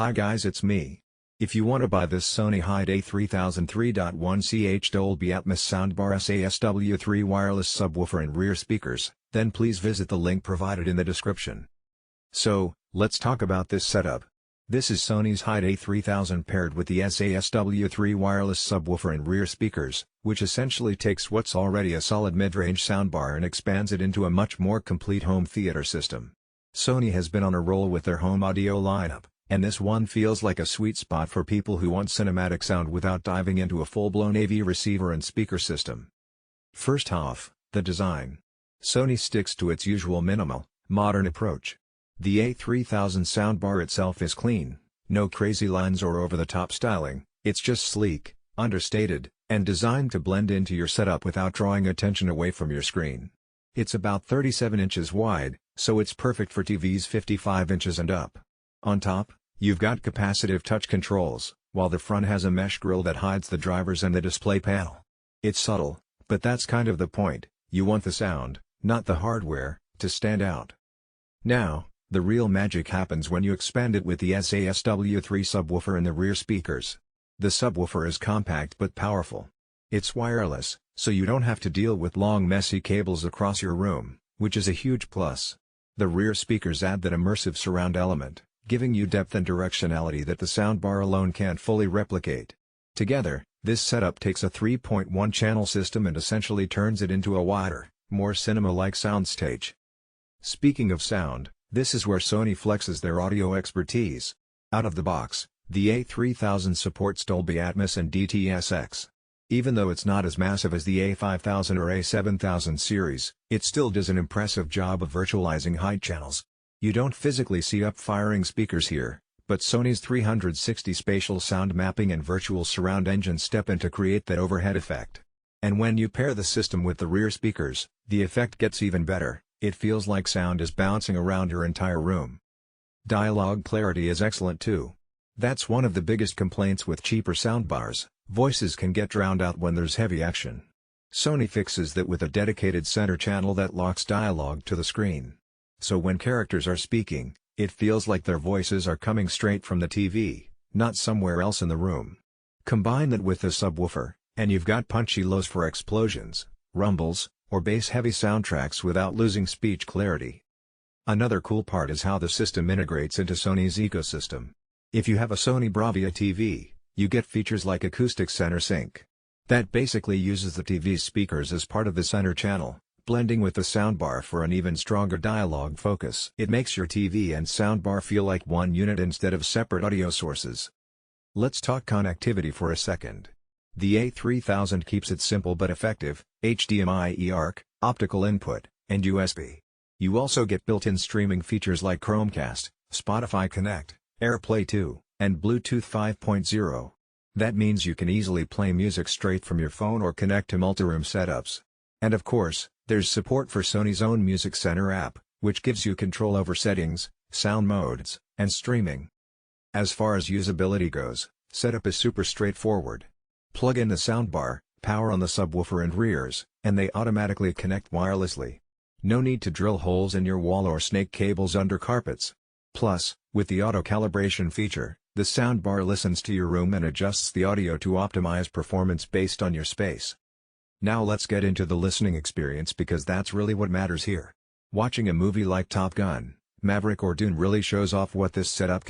Hi guys, it's me. If you want to buy this Sony HT-A3000 3.1ch Dolby Atmos Soundbar SA-SW3 Wireless Subwoofer and rear speakers, then please visit the link provided in the description. So, let's talk about this setup. This is Sony's HT-A3000 paired with the SA-SW3 Wireless Subwoofer and rear speakers, which essentially takes what's already a solid mid-range soundbar and expands it into a much more complete home theater system. Sony has been on a roll with their home audio lineup, and this one feels like a sweet spot for people who want cinematic sound without diving into a full-blown AV receiver and speaker system. First off, the design. Sony sticks to its usual minimal, modern approach. The A3000 soundbar itself is clean, no crazy lines or over-the-top styling, it's just sleek, understated, and designed to blend into your setup without drawing attention away from your screen. It's about 37 inches wide, so it's perfect for TVs 55 inches and up. On top, you've got capacitive touch controls, while the front has a mesh grille that hides the drivers and the display panel. It's subtle, but that's kind of the point. You want the sound, not the hardware, to stand out. Now, the real magic happens when you expand it with the SA-SW3 subwoofer and the rear speakers. The subwoofer is compact but powerful. It's wireless, so you don't have to deal with long messy cables across your room, which is a huge plus. The rear speakers add that immersive surround element, giving you depth and directionality that the soundbar alone can't fully replicate. Together, this setup takes a 3.1 channel system and essentially turns it into a wider, more cinema-like soundstage. Speaking of sound, this is where Sony flexes their audio expertise. Out of the box, the A3000 supports Dolby Atmos and DTS:X. Even though it's not as massive as the A5000 or A7000 series, it still does an impressive job of virtualizing high channels. You don't physically see up-firing speakers here, but Sony's 360 spatial sound mapping and virtual surround engine step in to create that overhead effect. And when you pair the system with the rear speakers, the effect gets even better. It feels like sound is bouncing around your entire room. Dialogue clarity is excellent too. That's one of the biggest complaints with cheaper soundbars. Voices can get drowned out when there's heavy action. Sony fixes that with a dedicated center channel that locks dialogue to the screen. So when characters are speaking, it feels like their voices are coming straight from the TV, not somewhere else in the room. Combine that with the subwoofer, and you've got punchy lows for explosions, rumbles, or bass-heavy soundtracks without losing speech clarity. Another cool part is how the system integrates into Sony's ecosystem. If you have a Sony Bravia TV, you get features like acoustic center sync. That basically uses the TV's speakers as part of the center channel, blending with the soundbar for an even stronger dialogue focus. It makes your TV and soundbar feel like one unit instead of separate audio sources. Let's talk connectivity for a second. The A3000 keeps it simple but effective: HDMI, eARC, optical input, and USB. You also get built-in streaming features like Chromecast, Spotify Connect, AirPlay 2, and Bluetooth 5.0. That means you can easily play music straight from your phone or connect to multi-room setups. And of course, there's support for Sony's own Music Center app, which gives you control over settings, sound modes, and streaming. As far as usability goes, setup is super straightforward. Plug in the soundbar, power on the subwoofer and rears, and they automatically connect wirelessly. No need to drill holes in your wall or snake cables under carpets. Plus, with the auto-calibration feature, the soundbar listens to your room and adjusts the audio to optimize performance based on your space. Now let's get into the listening experience because that's really what matters here. Watching a movie like Top Gun, Maverick or Dune really shows off what this setup can